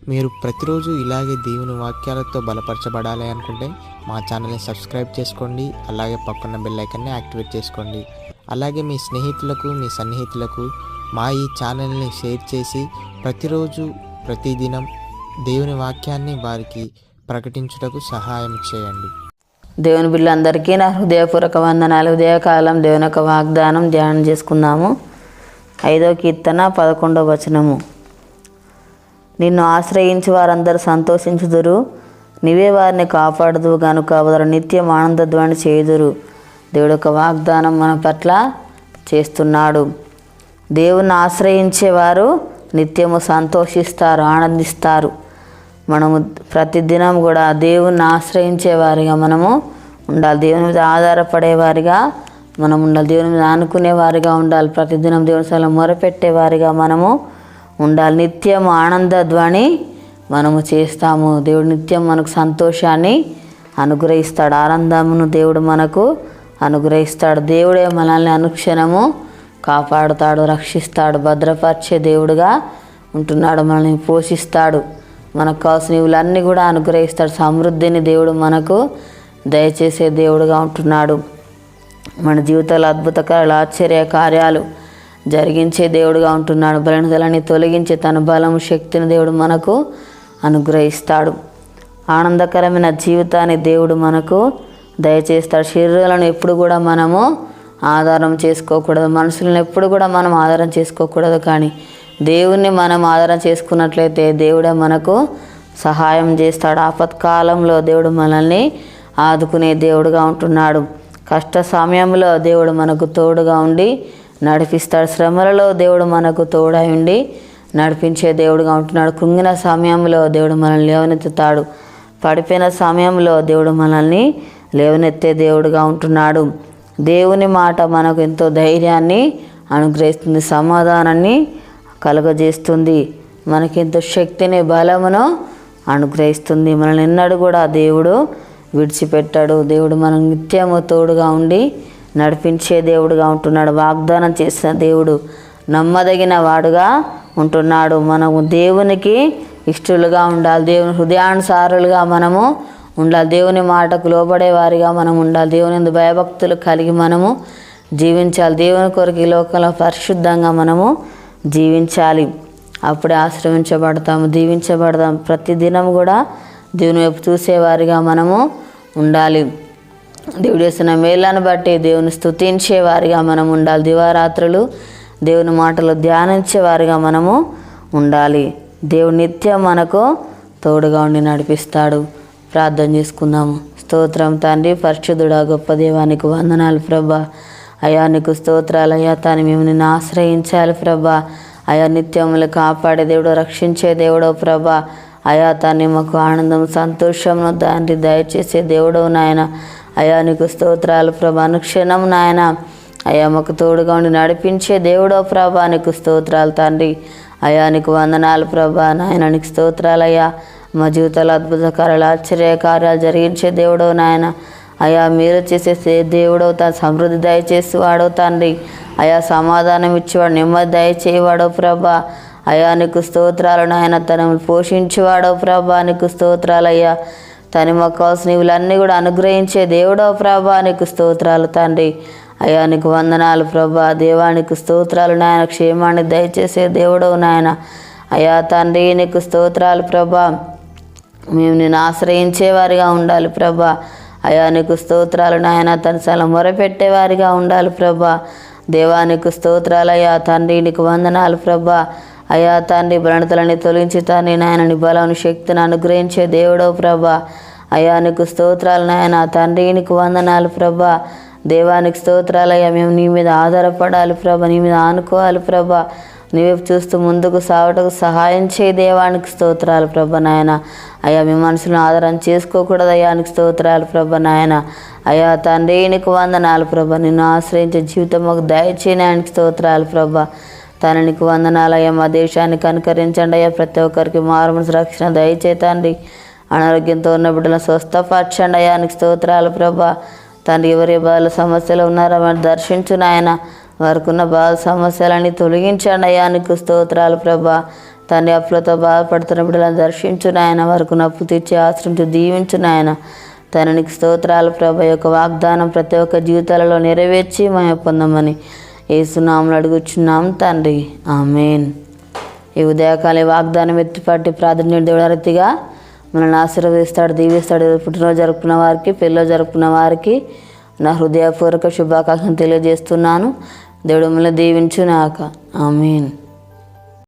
మీరు ప్రతిరోజు ఇలాగే దేవుని వాక్యాలతో బలపరచబడాలి అనుకుంటే మా ఛానల్ని సబ్స్క్రైబ్ చేసుకోండి. అలాగే పక్కన బెల్ ఐకాన్ని యాక్టివేట్ చేసుకోండి. అలాగే మీ స్నేహితులకు, మీ సన్నిహితులకు మా ఈ ఛానల్ని షేర్ చేసి ప్రతిరోజు ప్రతిదినం దేవుని వాక్యాన్ని వారికి ప్రకటించుటకు సహాయం చేయండి. దేవుని బిడ్డలందరికీ నా హృదయపూర్వక వందనాలు. ఉదయకాలం దేవుని యొక్క వాగ్దానం ధ్యానం చేసుకుందాము. 5వ కీర్తన 11వ వచనము. నిన్ను ఆశ్రయించి వారందరూ సంతోషించుదురు, నీవే వారిని కాపాడుదువు గనుక వారు నిత్యం ఆనందధ్వని చేయుదురు. దేవుడు యొక్క వాగ్దానం మన పట్ల చేస్తున్నాడు. దేవుని ఆశ్రయించేవారు నిత్యము సంతోషిస్తారు, ఆనందిస్తారు. మనము ప్రతిదినం కూడా దేవుని ఆశ్రయించేవారిగా మనము ఉండాలి. దేవుని మీద ఆధారపడేవారిగా మనం ఉండాలి. దేవుని మీద ఆనుకునేవారిగా ఉండాలి. ప్రతిదినం దేవుని సలహా మొరపెట్టేవారిగా మనము ఉండాలి. నిత్యం ఆనంద ధ్వని మనము చేస్తాము. దేవుడు నిత్యం మనకు సంతోషాన్ని అనుగ్రహిస్తాడు, ఆనందమును దేవుడు మనకు అనుగ్రహిస్తాడు. దేవుడే మనల్ని అనుక్షణము కాపాడుతాడు, రక్షిస్తాడు, భద్రపరిచే దేవుడుగా ఉంటున్నాడు. మనల్ని పోషిస్తాడు, మనకు కావాల్సిన ఇవులన్నీ కూడా అనుగ్రహిస్తాడు. సమృద్ధిని దేవుడు మనకు దయచేసే దేవుడుగా ఉంటున్నాడు. మన జీవితాల అద్భుతకాలు, ఆశ్చర్య కార్యాలు జరిగించే దేవుడుగా ఉంటున్నాడు. బలహీనతలని తొలగించే తన బలము, శక్తిని దేవుడు మనకు అనుగ్రహిస్తాడు. ఆనందకరమైన జీవితాన్ని దేవుడు మనకు దయచేస్తాడు. శరీరాలను ఎప్పుడు కూడా మనము ఆధారం చేసుకోకూడదు, మనుషులను ఎప్పుడు కూడా మనం ఆధారం చేసుకోకూడదు. కానీ దేవుణ్ణి మనం ఆధారం చేసుకున్నట్లయితే దేవుడే మనకు సహాయం చేస్తాడు. ఆపత్కాలంలో దేవుడు మనల్ని ఆదుకునే దేవుడుగా ఉంటున్నాడు. కష్ట సమయంలో దేవుడు మనకు తోడుగా ఉండి నడిపిస్తాడు. శ్రమలలో దేవుడు మనకు తోడై ఉండి నడిపించే దేవుడుగా ఉంటున్నాడు. కృంగిన సమయంలో దేవుడు మనల్ని లేవనెత్తుతాడు. పడిపోయిన సమయంలో దేవుడు మనల్ని లేవనెత్తే దేవుడుగా ఉంటున్నాడు. దేవుని మాట మనకు ఎంతో ధైర్యాన్ని అనుగ్రహిస్తుంది, సమాధానాన్ని కలుగజేస్తుంది, మనకెంతో శక్తిని, బలమును అనుగ్రహిస్తుంది. మనల్ని ఎన్నడూ కూడా దేవుడు విడిచిపెట్టాడు. దేవుడు మనకు నిత్యము తోడుగా ఉండి నడిపించే దేవుడుగా ఉంటున్నాడు. వాగ్దానం చేసిన దేవుడు నమ్మదగిన వాడుగా ఉంటున్నాడు. మనము దేవునికి ఇష్టలుగా ఉండాలి. దేవుని హృదయానుసారులుగా మనము ఉండాలి. దేవుని మాటకు లోబడే వారిగా మనం ఉండాలి. దేవుని యందు భయభక్తులు కలిగి మనము జీవించాలి. దేవుని కొరకు ఈ లోకంలో పరిశుద్ధంగా మనము జీవించాలి. అప్పుడే ఆశ్రయించబడతాము, దీవించబడతాం. ప్రతిదినం కూడా దేవుని వైపు చూసేవారిగా మనము ఉండాలి. దేవుడు చేసిన మేళ్ళను బట్టి దేవుని స్తుతించేవారిగా మనం ఉండాలి. దివారాత్రులు దేవుని మాటలు ధ్యానించేవారిగా మనము ఉండాలి. దేవుడు నిత్యం మనకు తోడుగా ఉండి నడిపిస్తాడు. ప్రార్థన చేసుకుందాము. స్తోత్రం తండ్రి, పరిశుద్ధుడా, గొప్ప దేవానికి వందనాలు ప్రభా. అయా నీకు స్తోత్రాలు అయ్యా. తాను మేము నిన్ను ఆశ్రయించాలి ప్రభా. అయా నిత్యములు కాపాడే దేవుడు, రక్షించే దేవుడో ప్రభా. అయా తాన్ని మాకు ఆనందం, సంతోషంను దాన్ని దయచేసే దేవుడవు నాయన. అయా నీకు స్తోత్రాలు ప్రభా. అనుక్షణం నాయన అయా మాకు తోడుగా ఉండి నడిపించే దేవుడో ప్రభా. నీకు స్తోత్రాలు తండ్రి. అయా నీకు వందనాలు ప్రభా. నాయన నీకు స్తోత్రాలు అయ్యా. మా జీవితాలు అద్భుత కార్యాలు, ఆశ్చర్య కార్యాలు జరిగించే దేవుడవు నాయన. అయా మీరు చేసే దేవుడవు, తన సమృద్ధి దయచేసేవాడవు తండ్రి. అయా సమాధానం ఇచ్చేవాడు, నెమ్మది దయచేవాడవు ప్రభా. అయా నీకు స్తోత్రాలు నాయన. తనను పోషించేవాడవు ప్రభా. నీకు స్తోత్రాలు అయ్యా. తన మాకు కావాల్సిన ఇవులన్నీ కూడా అనుగ్రహించే దేవుడవు ప్రభా. నీకు స్తోత్రాలు తండ్రి. అయా నీకు వందనాలు ప్రభా. దేవానికి స్తోత్రాలు నాయన. క్షేమాన్ని దయచేసే దేవుడవు నాయన. అయా తండ్రి నీకు స్తోత్రాలు ప్రభా. మేము నేను ఆశ్రయించేవారిగా ఉండాలి ప్రభా. అయా నీకు స్తోత్రాలు నాయన. తన సల మొరపెట్టేవారిగా ఉండాలి ప్రభా. దేవానికి స్తోత్రాలు అయ్యా. తండ్రి నీకు వందనాలు ప్రభా. అయా తండ్రి బలహీనతలని తొలగించి తండ్రి నాయన నీ బలం, శక్తిని అనుగ్రహించే దేవుడవు ప్రభా. అయా నీకు స్తోత్రాలు నాయన. తండ్రి నీకు వందనాలు ప్రభా. దేవానికి స్తోత్రాలు అయ్యా. మేము నీ మీద ఆధారపడాలి ప్రభా, నీ మీద ఆనుకోవాలి ప్రభా. నీవైపు చూస్తూ ముందుకు సాగటకు సహాయం చేయి. దేవానికి స్తోత్రాలు ప్రభా నాయన. అయ్యా మీ మనసులను ఆధారం చేసుకోకూడదు. అయ్యానికి స్తోత్రాలు ప్రభా నాయన. అయ్యా తండ్రి నీకు వందనాలు ప్రభా. నిన్ను ఆశ్రయించే జీవితం మాకు దయచేయని ఆయనకి స్తోత్రాలు ప్రభా. తననికి వందనాలు అయ్యా. మా దేశాన్ని కనుకరించండి అయ్యా. ప్రతి ఒక్కరికి మారుమనసు రక్షణ దయచేతండి. అనారోగ్యంతో ఉన్న బిడ్డలను స్వస్థపరచండి అయ్యా. నీకు స్తోత్రాలు ప్రభా. తండ్రి ఎవరి బాధ సమస్యలు ఉన్నారో వారిని దర్శించు నాయన. వారికి ఉన్న బాధ సమస్యలని తొలగించండి అయ్యా. నీకు స్తోత్రాలు ప్రభా. తండ్రి అప్పులతో బాధపడుతున్న బిడ్డలను దర్శించు నాయన, వరకు నప్పు తీర్చి ఆశ్రయించు దీవించు నాయన. తననికి స్తోత్రాలు ప్రభు. యొక్క వాగ్దానం ప్రతి ఒక్క జీవితాలలో నెరవేర్చి మేము పొందమని యేసునామములో అడుగుచున్నాం తండ్రి, ఆమేన్. ఈ ఉదయకాల వాగ్దానం ఎత్తిపట్టి ప్రార్థన దేవుడు రీతిగా మనల్ని ఆశీర్వదిస్తాడు, దీవిస్తాడు. పుట్టినరోజు జరుపుకున్న వారికి, పెళ్ళిలో జరుపుకున్న వారికి నా హృదయపూర్వక శుభాకాంక్షలు తెలియజేస్తున్నాను. దేవుడు మిమ్మల్ని దీవించునాక, ఆమేన్.